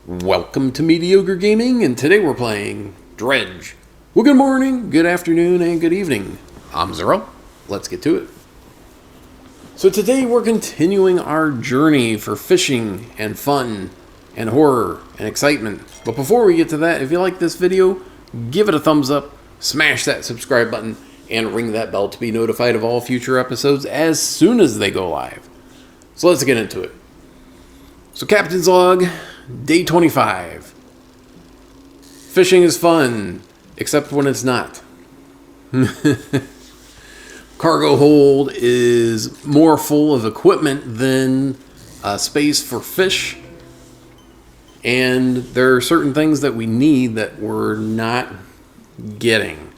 Welcome to Mediocre Gaming, and today we're playing Dredge. Well, good morning, good afternoon, and good evening. I'm Zero. Let's get to it. So today we're continuing our journey for fishing and fun and horror and excitement. But before we get to that, if you like this video, give it a thumbs up, smash that subscribe button, and ring that bell to be notified of all future episodes as soon as they go live. So let's get into it. So Captain's Log, Day 25. Fishing is fun, except when it's not. Cargo hold is more full of equipment than space for fish. And there are certain things that we need that we're not getting.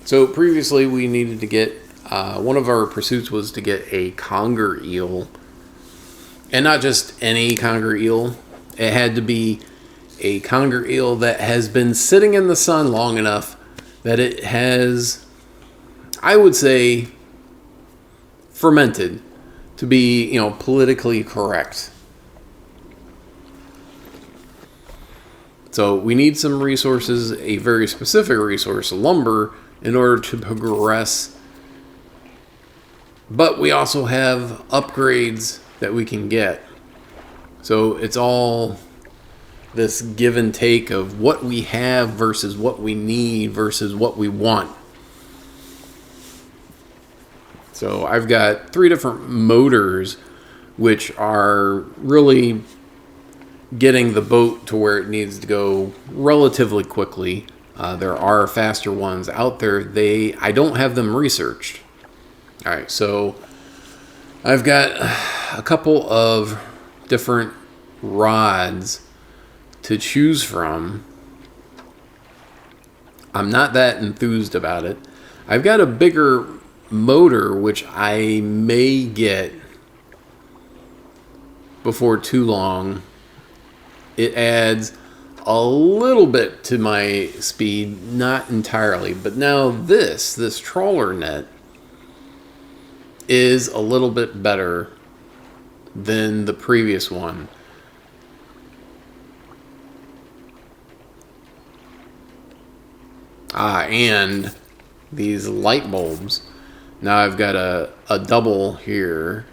So previously we needed to get, one of our pursuits was to get a conger eel. And not just any conger eel. It had to be a conger eel that has been sitting in the sun long enough that it has, I would say, fermented to be, politically correct. So we need some resources, a very specific resource, lumber, in order to progress. But we also have upgrades that we can get. So it's all this give and take of what we have versus what we need versus what we want. So I've got 3 different motors which are really getting the boat to where it needs to go relatively quickly. There are faster ones out there. I don't have them researched. All right, so I've got a couple of different rods to choose from. I'm not that enthused about it. I've got a bigger motor, which I may get before too long. It adds a little bit to my speed, not entirely. But now this trawler net is a little bit better than the previous one. And these light bulbs. Now I've got a double here,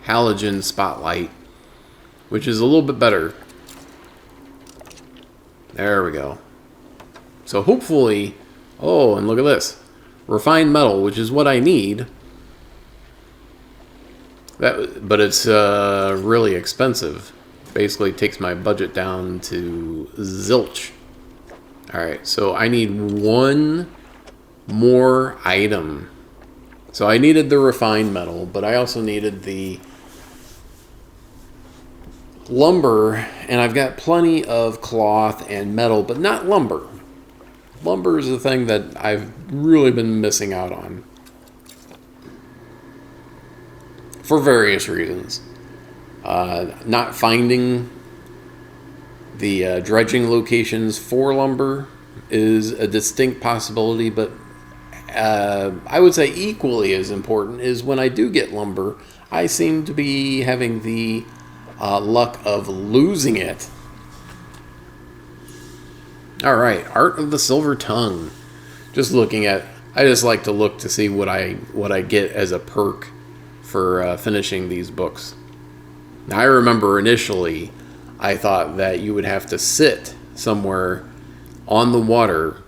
halogen spotlight, which is a little bit better. There we go. So hopefully, and look at this. Refined metal, which is what I need. But it's really expensive. Basically takes my budget down to zilch. Alright, so I need one more item. So I needed the refined metal, but I also needed the lumber, and I've got plenty of cloth and metal, but not lumber. Lumber is the thing that I've really been missing out on. For various reasons. Not finding the dredging locations for lumber is a distinct possibility, but I would say equally as important is when I do get lumber, I seem to be having the luck of losing it. Alright, Art of the Silver Tongue. I just like to look to see what I get as a perk for finishing these books. Now, I remember initially I thought that you would have to sit somewhere on the water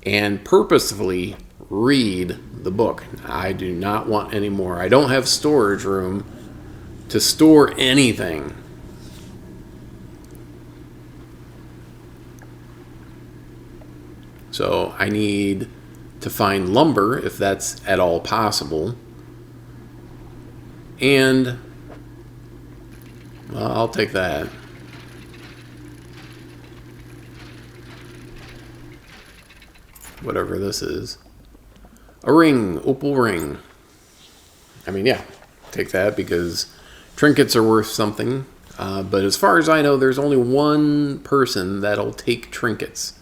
and purposefully read the book. I do not want any more. I don't have storage room to store anything. So I need to find lumber if that's at all possible. And I'll take that. Whatever this is. A ring, opal ring. I mean, yeah, take that because trinkets are worth something. But as far as I know, there's only one person that'll take trinkets.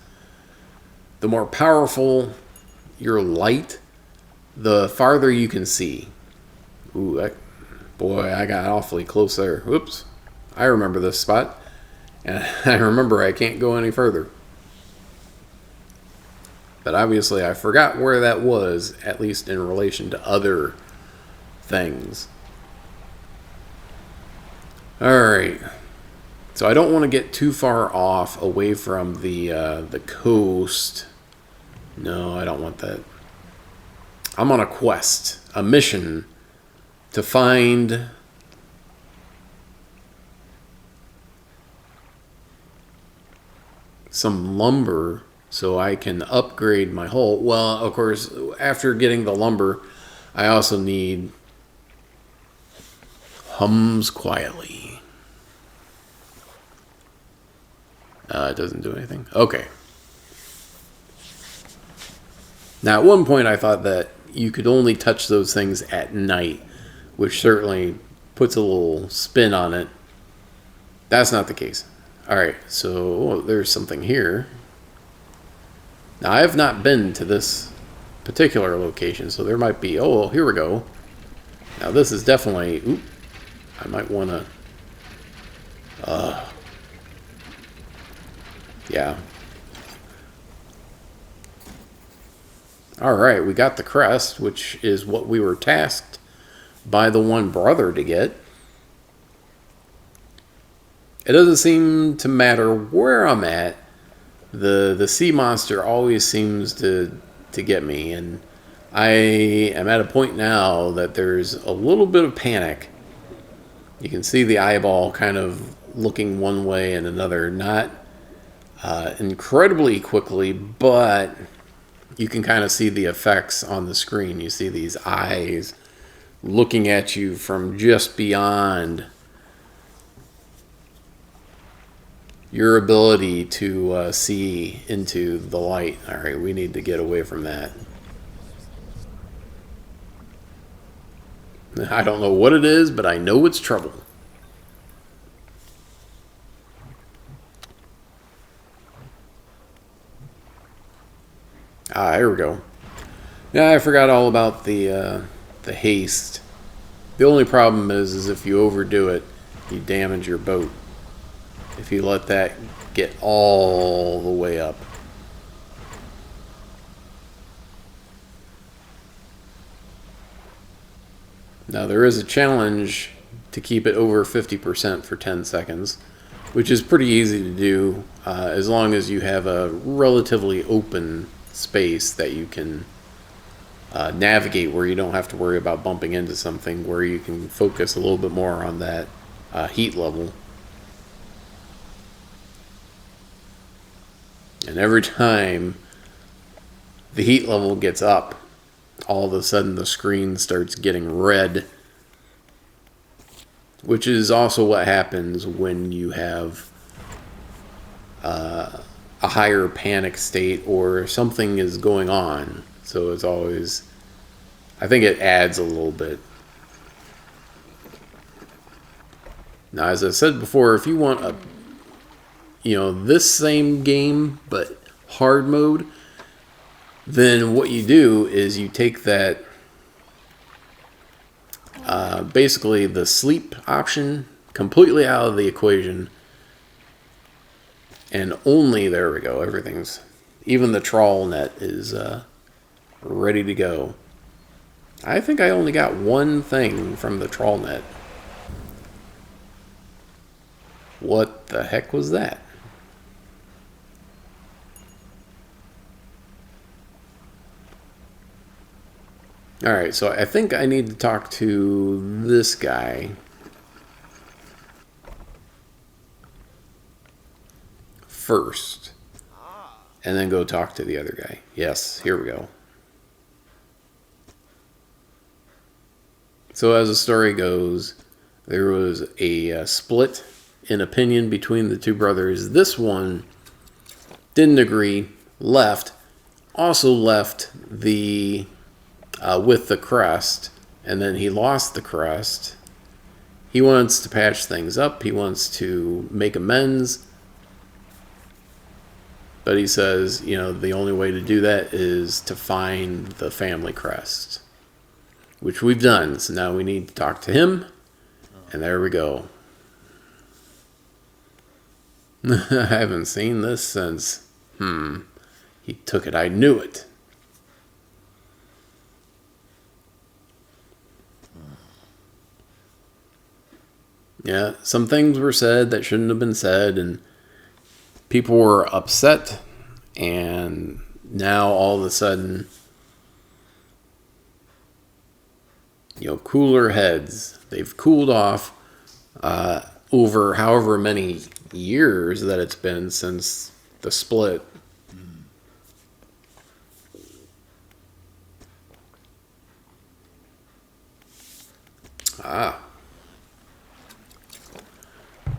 The more powerful your light, the farther you can see. Ooh, boy, I got awfully close there. Whoops. I remember this spot. And I remember I can't go any further. But obviously I forgot where that was, at least in relation to other things. Alright. So I don't want to get too far off away from the coast. No, I don't want that. I'm on a quest, a mission to find some lumber so I can upgrade my hull. Well, of course, after getting the lumber, I also need hums quietly. It doesn't do anything. Okay. Now, at one point, I thought that you could only touch those things at night, which certainly puts a little spin on it. That's not the case. Alright, so there's something here. Now, I have not been to this particular location, so there might be... Oh, here we go. Now, this is definitely... Oop, I might want to... Yeah. Alright, we got the crest, which is what we were tasked by the one brother to get. It doesn't seem to matter where I'm at. The sea monster always seems to get me, and I am at a point now that there's a little bit of panic. You can see the eyeball kind of looking one way and another, not incredibly quickly, but you can kind of see the effects on the screen. You see these eyes looking at you from just beyond your ability to see into the light. Alright, we need to get away from that. I don't know what it is, but I know it's trouble. Ah, here we go. Yeah, I forgot all about the haste. The only problem is if you overdo it, you damage your boat. If you let that get all the way up. Now there is a challenge to keep it over 50% for 10 seconds, which is pretty easy to do as long as you have a relatively open space that you can navigate, where you don't have to worry about bumping into something, where you can focus a little bit more on that heat level. And every time the heat level gets up, all of a sudden the screen starts getting red, which is also what happens when you have a higher panic state or something is going on. So it's always, I think it adds a little bit. Now, as I said before, if you want this same game but hard mode, then what you do is you take that basically the sleep option completely out of the equation, and only, there we go, everything's, even the trawl net is ready to go. I think I only got one thing from the trawl net. What the heck was that? Alright, so I think I need to talk to this guy first, and then go talk to the other guy. Yes, here we go. So as the story goes, there was a split in opinion between the two brothers. This one didn't agree, left, also left the with the crest, and then he lost the crest. He wants to patch things up. He wants to make amends. But he says, the only way to do that is to find the family crest, which we've done. So now we need to talk to him, and there we go. I haven't seen this since... He took it. I knew it. Yeah, some things were said that shouldn't have been said, and people were upset, and now all of a sudden, cooler heads. They've cooled off over however many years that it's been since the split.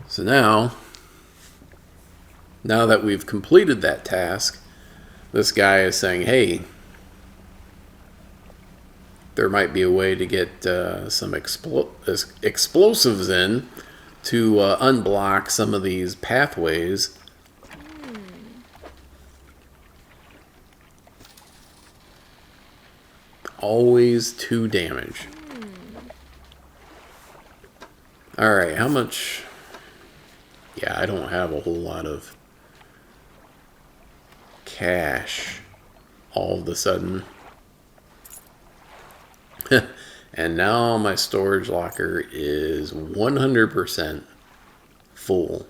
So now that we've completed that task, this guy is saying, hey, there might be a way to get some explosives in to unblock some of these pathways. Always 2 damage. Alright, how much... Yeah, I don't have a whole lot of cash all of a sudden. And now my storage locker is 100% full.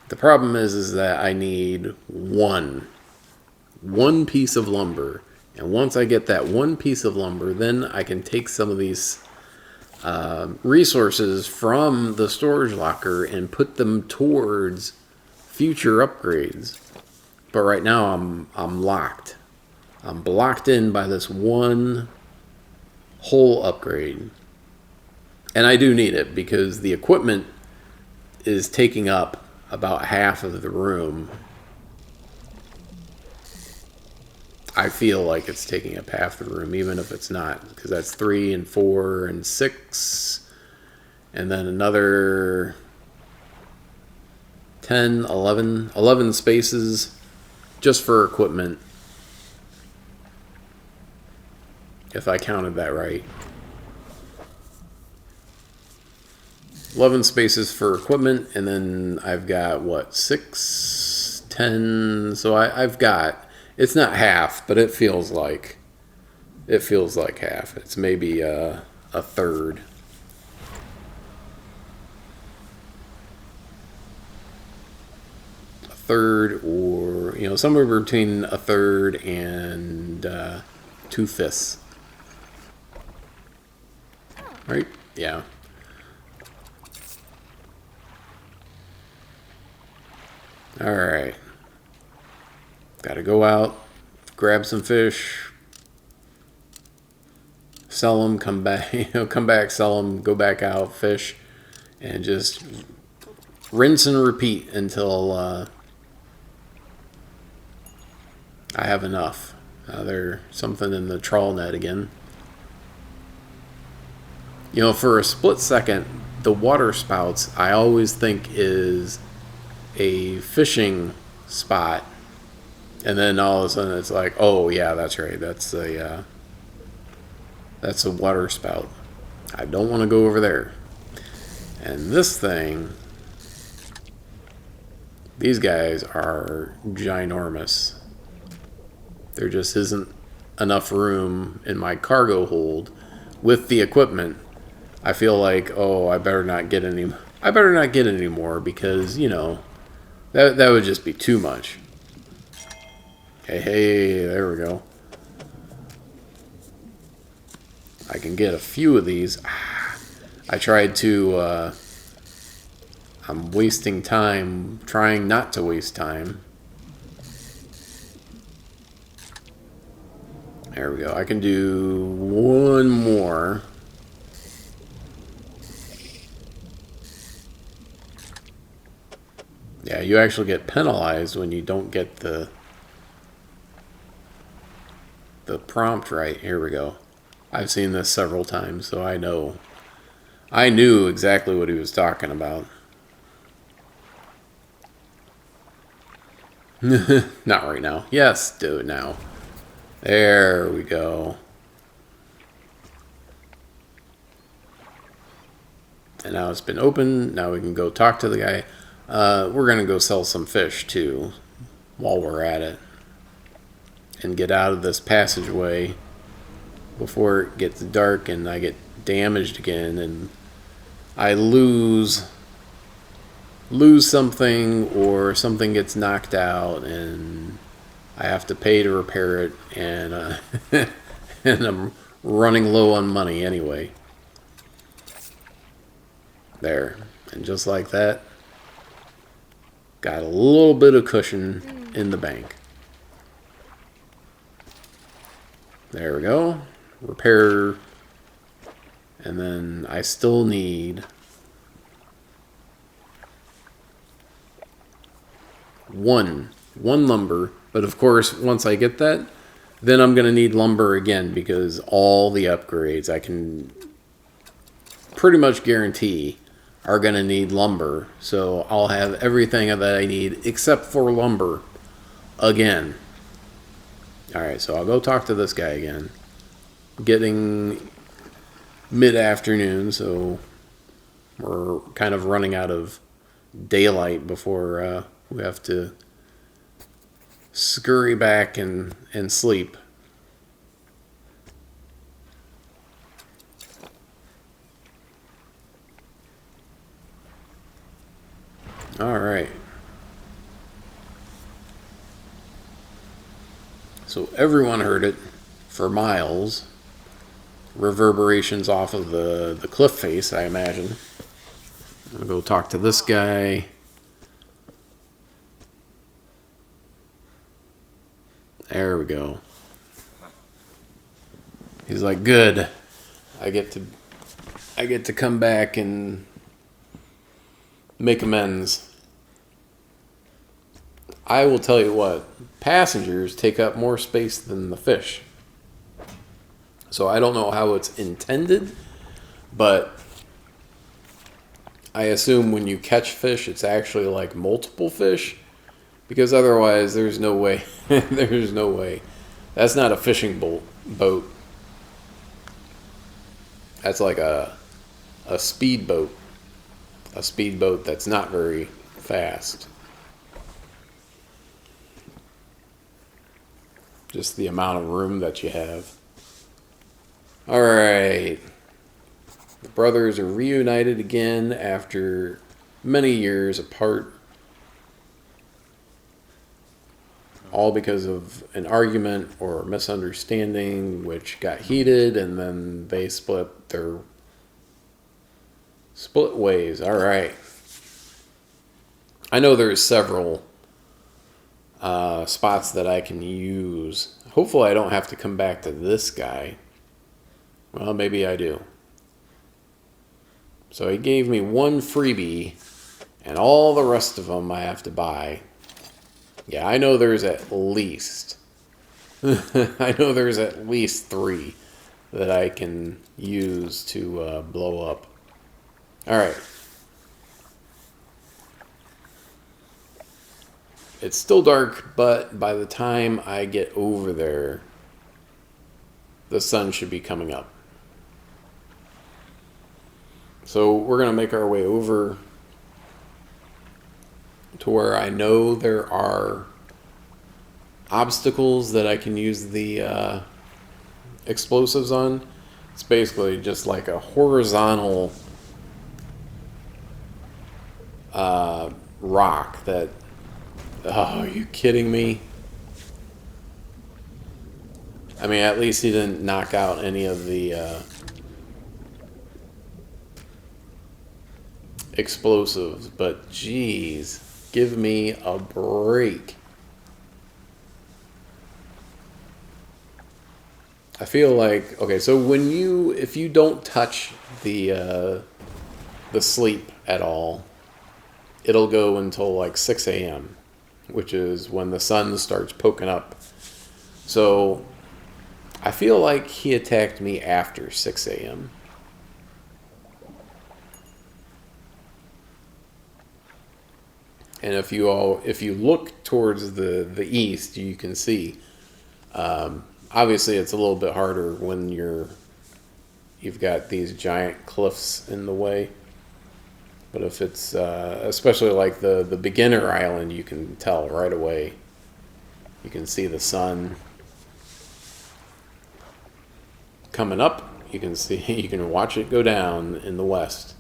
The problem is that I need one piece of lumber. And once I get that one piece of lumber, then I can take some of these resources from the storage locker and put them towards future upgrades. But right now I'm locked. I'm blocked in by this one whole upgrade. And I do need it because the equipment is taking up about half of the room. I feel like it's taking up half the room, even if it's not, because that's 3 and 4 and 6, and then another 10, 11 spaces just for equipment, if I counted that right. 11 spaces for equipment, and then I've got, what, 6, 10, so I've got... It's not half, but it feels like half. It's maybe a third. A third, or somewhere between a third and 2/5. Right? Yeah. All right. Gotta go out, grab some fish, sell them, come back, come back, sell them, go back out, fish, and just rinse and repeat until I have enough. There's something in the trawl net again. For a split second, the water spouts I always think is a fishing spot. And then all of a sudden it's like, oh yeah, that's right. That's a water spout. I don't want to go over there. And this thing, these guys are ginormous. There just isn't enough room in my cargo hold with the equipment. I feel like, oh, I better not get any more because, that would just be too much. Hey, there we go. I can get a few of these. I tried to, I'm wasting time trying not to waste time. There we go. I can do one more. Yeah, you actually get penalized when you don't get the prompt right. Here we go. I've seen this several times, so I know. I knew exactly what he was talking about. Not right now. Yes, do it now. There we go. and now it's been opened. Now we can go talk to the guy. We're going to go sell some fish, too, while we're at it. And get out of this passageway before it gets dark and I get damaged again and I lose something, or something gets knocked out and I have to pay to repair it, and and I'm running low on money anyway. There. And just like that, got a little bit of cushion in the bank. There we go. Repair. And then I still need one lumber. But of course, once I get that, then I'm going to need lumber again, because all the upgrades I can pretty much guarantee are going to need lumber. So I'll have everything that I need except for lumber again. Alright, so I'll go talk to this guy again. Getting mid-afternoon, so we're kind of running out of daylight before we have to scurry back and sleep. Alright. So everyone heard it for miles. Reverberations off of the cliff face, I imagine. I'll go talk to this guy. There we go. He's like, good. I get to come back and make amends. I will tell you what, passengers take up more space than the fish. So I don't know how it's intended, but I assume when you catch fish, it's actually like multiple fish, because otherwise there's no way. There's no way. That's not a fishing boat. That's like a speedboat. A speedboat that's not very fast. Just the amount of room that you have. Alright. The brothers are reunited again after many years apart. All because of an argument or misunderstanding which got heated, and then they split ways. Alright. I know there's several spots that I can use. Hopefully I don't have to come back to this guy. Well, maybe I do. So he gave me one freebie, and all the rest of them I have to buy. Yeah, I know there's at least... I know there's at least 3 that I can use to blow up. Alright. It's still dark, but by the time I get over there, the sun should be coming up. So we're going to make our way over to where I know there are obstacles that I can use the explosives on. It's basically just like a horizontal rock that... Oh, are you kidding me? I mean, at least he didn't knock out any of the explosives, but geez, give me a break. I feel like, okay, so if you don't touch the sleep at all, it'll go until like 6 a.m., which is when the sun starts poking up. So I feel like he attacked me after 6 a.m. And if you look towards the east, you can see. Obviously, it's a little bit harder when you've got these giant cliffs in the way. But if it's especially like the beginner island, you can tell right away. You can see the sun coming up. You can see, you can watch it go down in the west.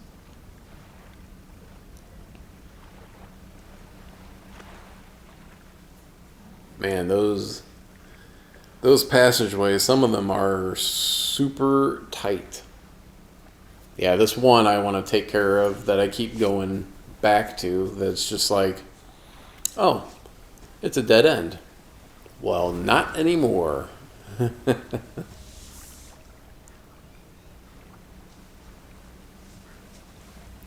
Man, those passageways, some of them are super tight. Yeah, this one I want to take care of that I keep going back to. That's just like, oh, it's a dead end. Well, not anymore.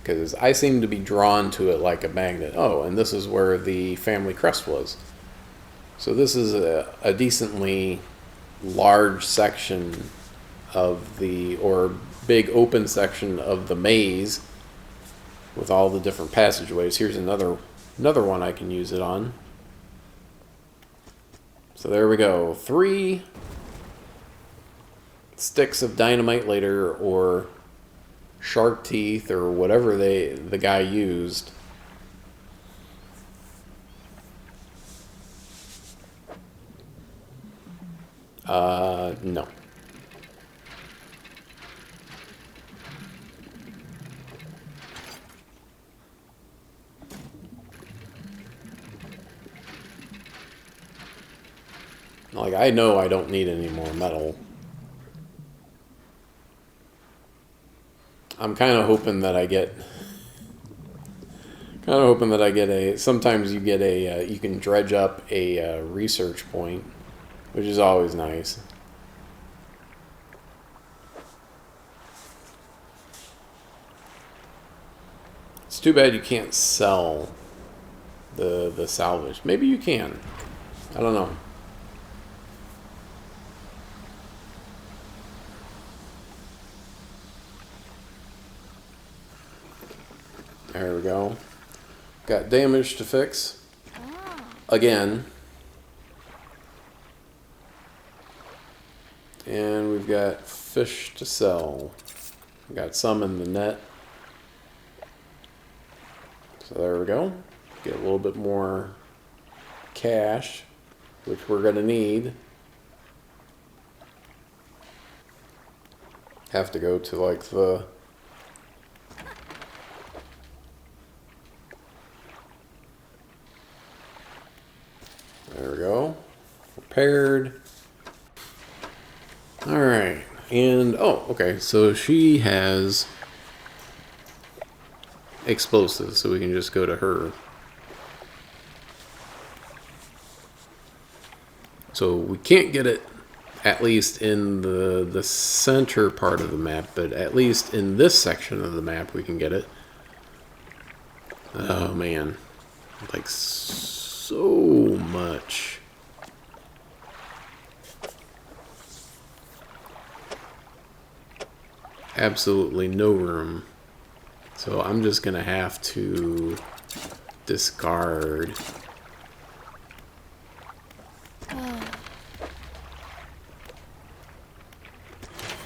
Because I seem to be drawn to it like a magnet. Oh, and this is where the family crest was. So this is a decently large section of the, or big open section of the maze with all the different passageways. Here's another one I can use it on. So there we go. 3 sticks of dynamite later, or shark teeth, or whatever the guy used. No. Like, I know I don't need any more metal. I'm kind of hoping that I get sometimes you get you can dredge up a research point, which is always nice. It's too bad you can't sell the salvage. Maybe you can. I don't know. There we go. Got damage to fix. Again. And we've got fish to sell. We got some in the net. So there we go. Get a little bit more cash, which we're going to need. Have to go to like the... There we go. Repaired. Alright. And, oh, okay. So she has explosives, so we can just go to her. So we can't get it at least in the center part of the map, but at least in this section of the map we can get it. Oh, man. Like, so much. Absolutely no room. So I'm just gonna have to discard.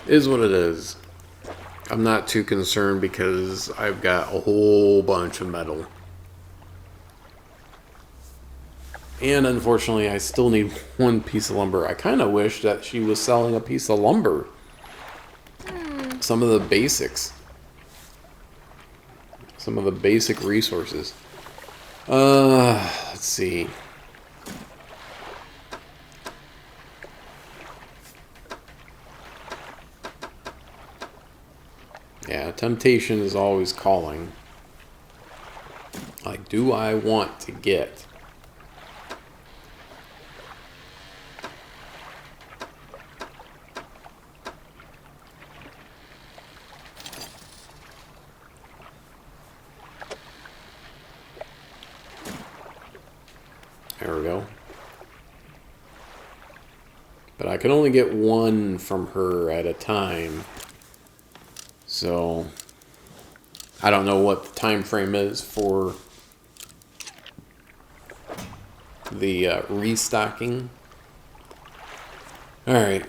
Is what it is. I'm not too concerned because I've got a whole bunch of metal. And unfortunately, I still need 1 piece of lumber. I kind of wish that she was selling a piece of lumber. Some of the basics. Some of the basic resources. Let's see. Yeah, temptation is always calling. Like, do I want to get... There we go. But I can only get 1 from her at a time. So I don't know what the time frame is for the restocking. All right.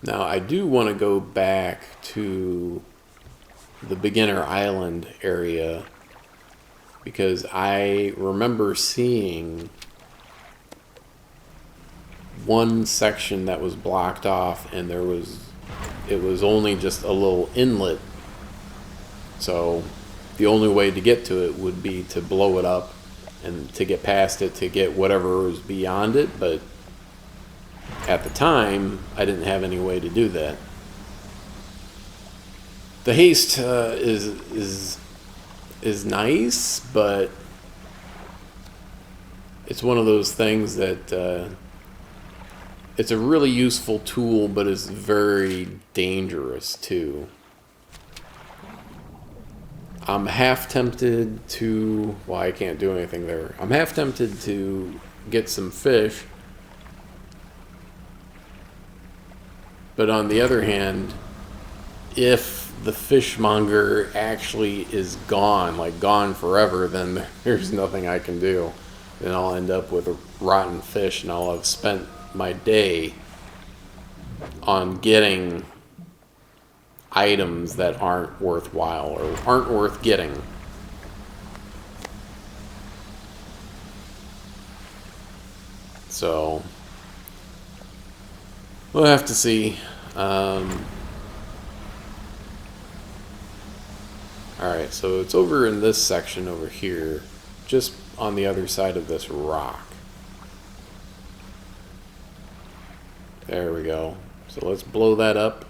Now, I do want to go back to the beginner island area because I remember seeing one section that was blocked off, and it was only just a little inlet. So the only way to get to it would be to blow it up and to get past it to get whatever was beyond it, but at the time I didn't have any way to do that. The haste is nice, but it's one of those things that it's a really useful tool, but it's very dangerous too. I'm half tempted to, well, I can't do anything there. I'm half tempted to get some fish. But on the other hand, if the fishmonger actually is gone, like gone forever, then there's nothing I can do. Then I'll end up with a rotten fish, and I'll have spent my day on getting items that aren't worthwhile or aren't worth getting. So we'll have to see. Alright, so it's over in this section over here, just on the other side of this rock. There we go. So let's blow that up.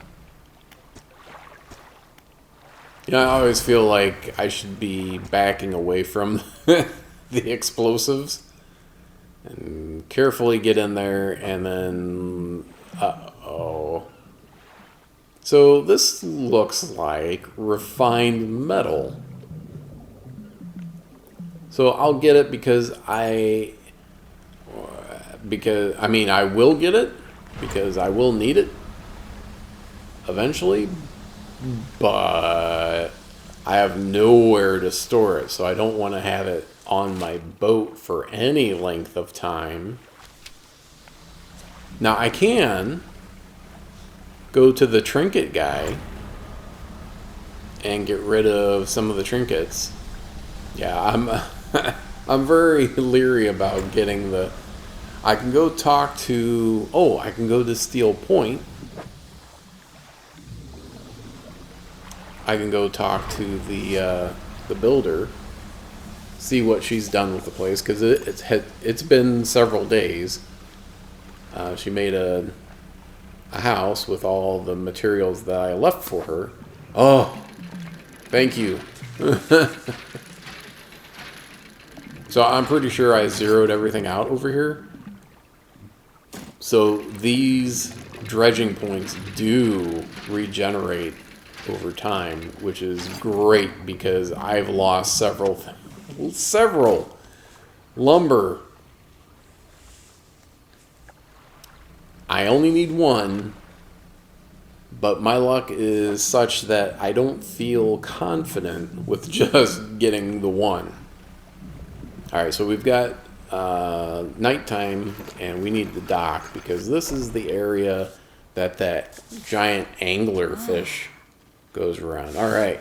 You know, I always feel like I should be backing away from the explosives and carefully get in there, and then uh-oh. So this looks like refined metal. So I'll get it because I mean I will get it because I will need it eventually, but I have nowhere to store it, so I don't want to have it on my boat for any length of time. Now I can go to the trinket guy and get rid of some of the trinkets. Yeah, I'm very leery about getting the... I can go talk to... Oh, I can go to Steel Point. I can go talk to the builder, see what she's done with the place, because it's been several days. She made a house with all the materials that I left for her. Oh, thank you. So I'm pretty sure I zeroed everything out over here. So these dredging points do regenerate over time, which is great because I've lost several lumber. I only need one, but my luck is such that I don't feel confident with just getting the one. Alright, so we've got nighttime, and we need the dock because this is the area that giant angler fish goes around. Alright.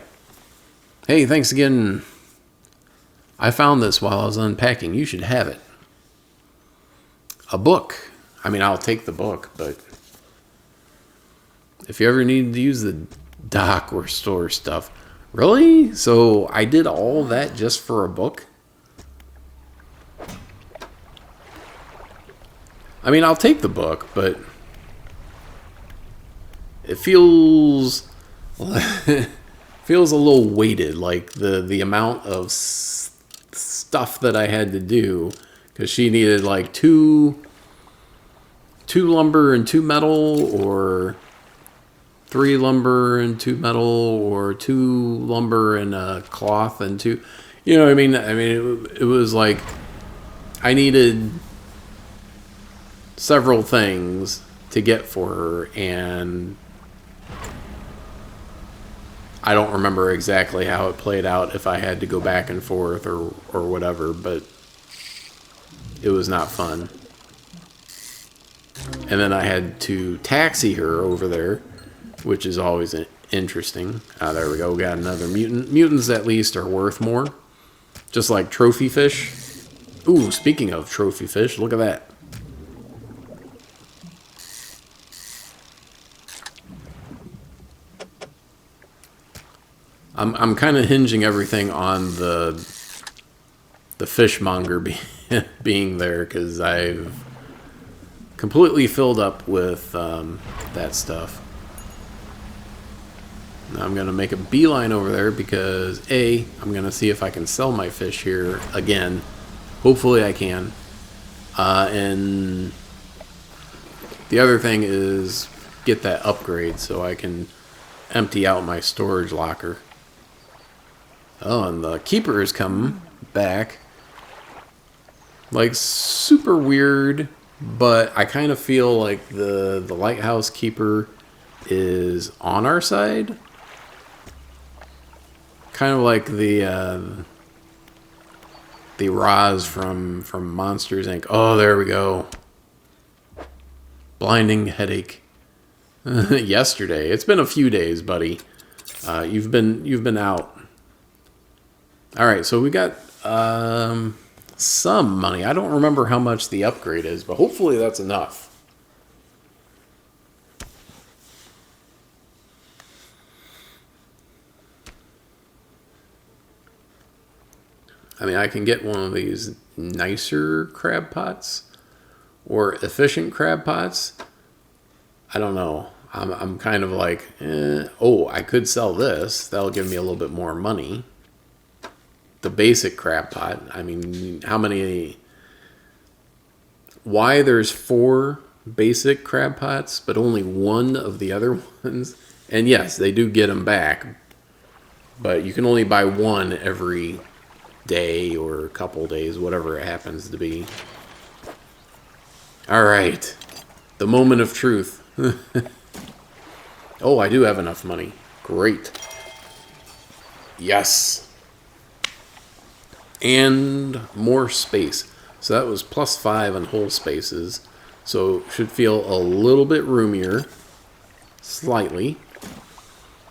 Hey, thanks again. I found this while I was unpacking. You should have it. A book. I mean, I'll take the book, but if you ever need to use the dock or store stuff. Really? So I did all that just for a book? I mean, I'll take the book, but it feels feels a little weighted, like the amount of stuff that I had to do, because she needed like two lumber and 2 metal, or 3 lumber and 2 metal, or 2 lumber and a cloth and 2, you know what I mean? I mean, it was like I needed several things to get for her, and I don't remember exactly how it played out, if I had to go back and forth or whatever, but it was not fun. And then I had to taxi her over there, which is always interesting. There we go. We got another mutant. Mutants at least are worth more. Just like trophy fish. Ooh, speaking of trophy fish, look at that. I'm kind of hinging everything on the fishmonger being there, because I've completely filled up with that stuff. Now I'm going to make a beeline over there because I'm going to see if I can sell my fish here again. Hopefully I can. And the other thing is get that upgrade so I can empty out my storage locker. Oh, and the keeper is coming back. Like, super weird, but I kind of feel like the lighthouse keeper is on our side. Kind of like the Roz from Monsters Inc. Oh, there we go. Blinding headache. Yesterday. It's been a few days, buddy. You've been out. All right, so we got some money. I don't remember how much the upgrade is, but hopefully that's enough. I mean, I can get one of these nicer crab pots or efficient crab pots. I don't know. I'm kind of like, oh, I could sell this. That'll give me a little bit more money. The basic crab pot. I mean, how many? Why there's 4 basic crab pots, but only 1 of the other ones? And yes, they do get them back, but you can only buy 1 every day or a couple days, whatever it happens to be. All right, the moment of truth. Oh, I do have enough money. Great. Yes. And more space. So that was +5 on whole spaces. So should feel a little bit roomier. Slightly.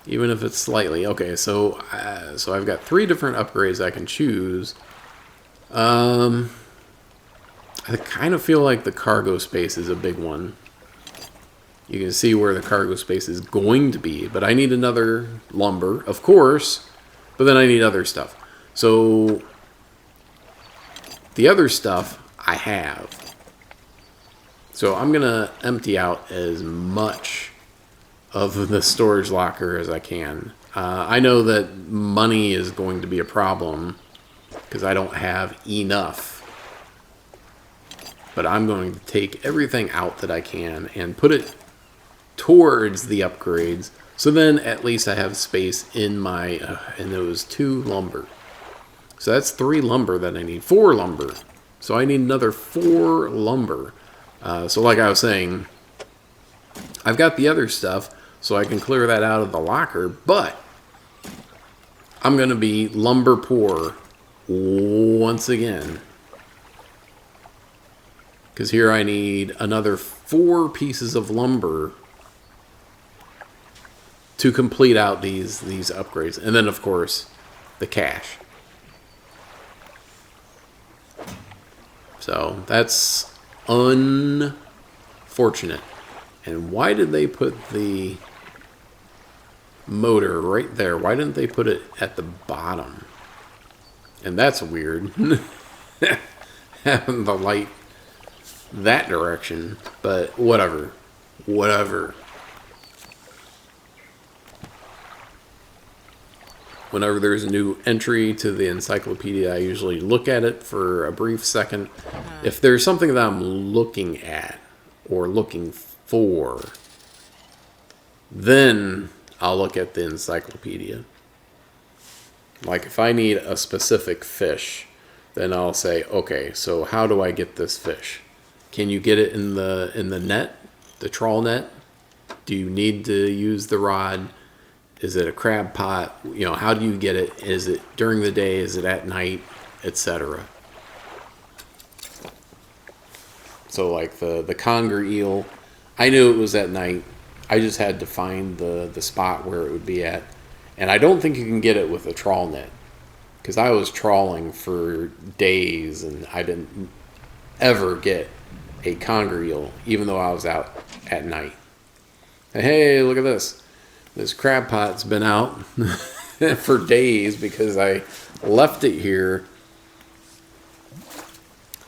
Even if it's slightly. Okay, so I've got 3 different upgrades I can choose. I kind of feel like the cargo space is a big one. You can see where the cargo space is going to be. But I need another lumber, of course. But then I need other stuff. So the other stuff I have. So I'm going to empty out as much of the storage locker as I can. I know that money is going to be a problem because I don't have enough. But I'm going to take everything out that I can and put it towards the upgrades. So then at least I have space in my, and there was 2 lumber. So that's 3 lumber that I need. 4 lumber. So I need another 4 lumber. So like I was saying, I've got the other stuff, so I can clear that out of the locker, but I'm going to be lumber poor once again. Because here I need another 4 pieces of lumber to complete out these upgrades. And then, of course, the cash. So that's unfortunate. And why did they put the motor right there? Why didn't they put it at the bottom? And that's weird. Having the light that direction. But whatever. Whatever. Whenever there's a new entry to the encyclopedia, I usually look at it for a brief second. If there's something that I'm looking at or looking for, then I'll look at the encyclopedia. Like if I need a specific fish, then I'll say, okay, so how do I get this fish? Can you get it in the net, the trawl net? Do you need to use the rod? Is it a crab pot? You know, how do you get it? Is it during the day? Is it at night? Etc. So like the conger eel, I knew it was at night. I just had to find the spot where it would be at. And I don't think you can get it with a trawl net. Because I was trawling for days and I didn't ever get a conger eel, even though I was out at night. Hey, look at this. This crab pot's been out for days because I left it here.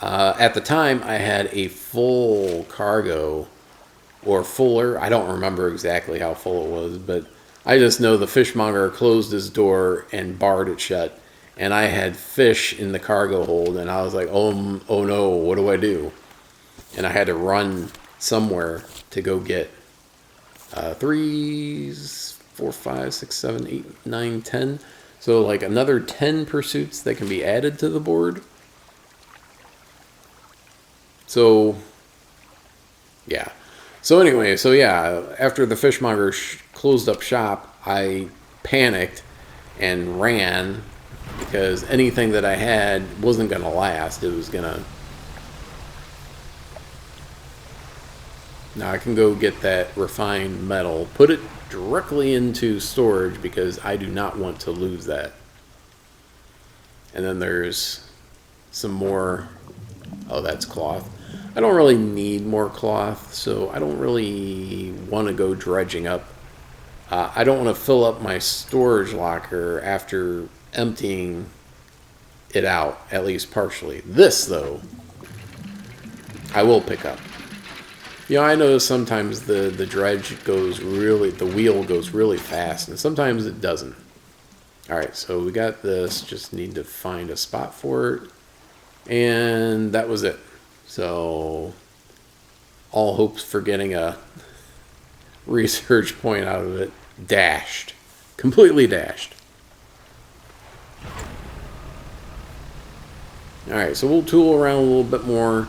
At the time, I had a full cargo, or fuller. I don't remember exactly how full it was, but I just know the fishmonger closed his door and barred it shut. And I had fish in the cargo hold, and I was like, oh no, what do I do? And I had to run somewhere to go get 3, 4, 5, 6, 7, 8, 9, 10. So like another 10 pursuits that can be added to the board. So, yeah. So anyway, after the fishmonger closed up shop, I panicked and ran because anything that I had wasn't going to last. It was going to... Now I can go get that refined metal, put it directly into storage because I do not want to lose that. And then there's some more... Oh, that's cloth. I don't really need more cloth, so I don't really want to go dredging up. I don't want to fill up my storage locker after emptying it out, at least partially. This, though, I will pick up. You know, I know sometimes the dredge goes really, the wheel goes really fast, and sometimes it doesn't. Alright, so we got this, just need to find a spot for it, and that was it. So, all hopes for getting a research point out of it dashed. Completely dashed. Alright, so we'll tool around a little bit more.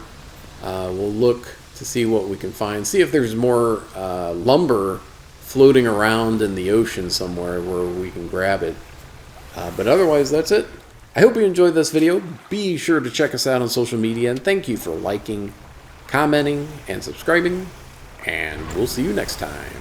We'll look to see what we can find. See if there's more lumber floating around in the ocean somewhere where we can grab it. But otherwise, that's it. I hope you enjoyed this video. Be sure to check us out on social media. And thank you for liking, commenting, and subscribing. And we'll see you next time.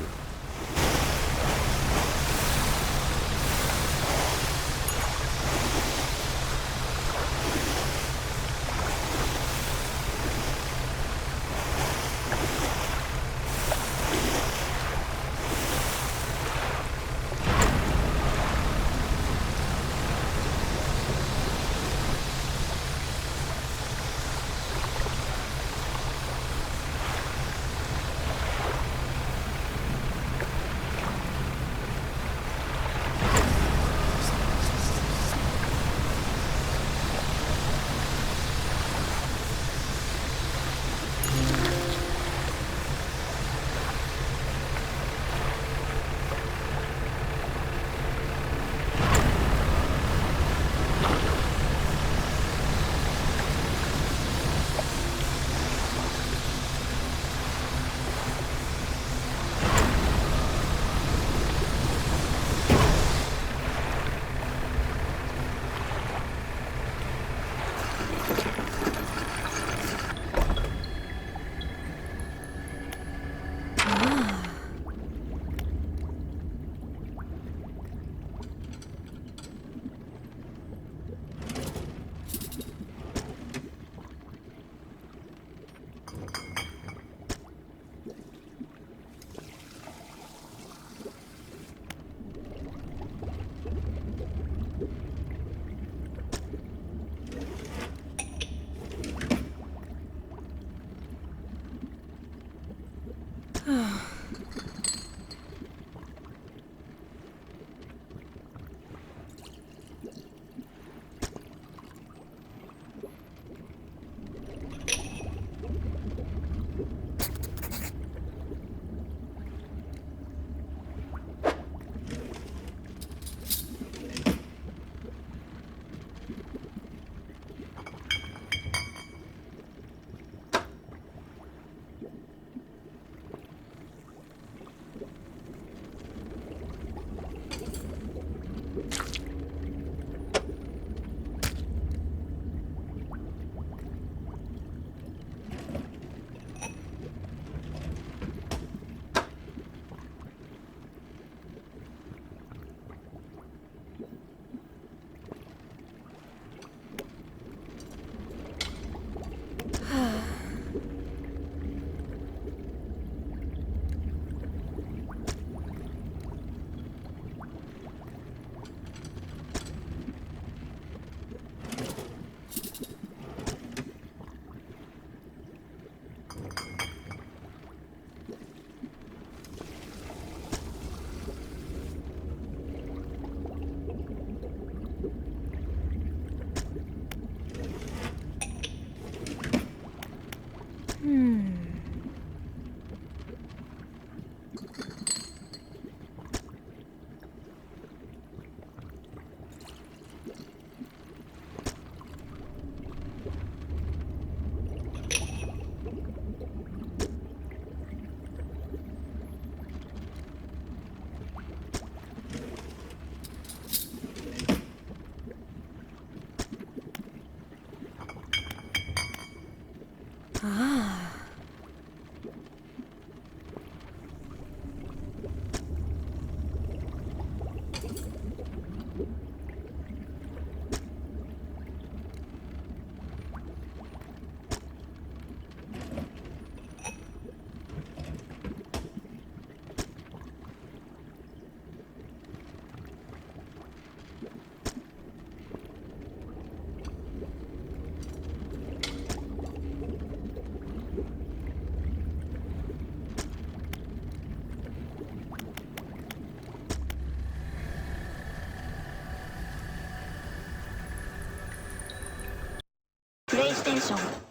テーション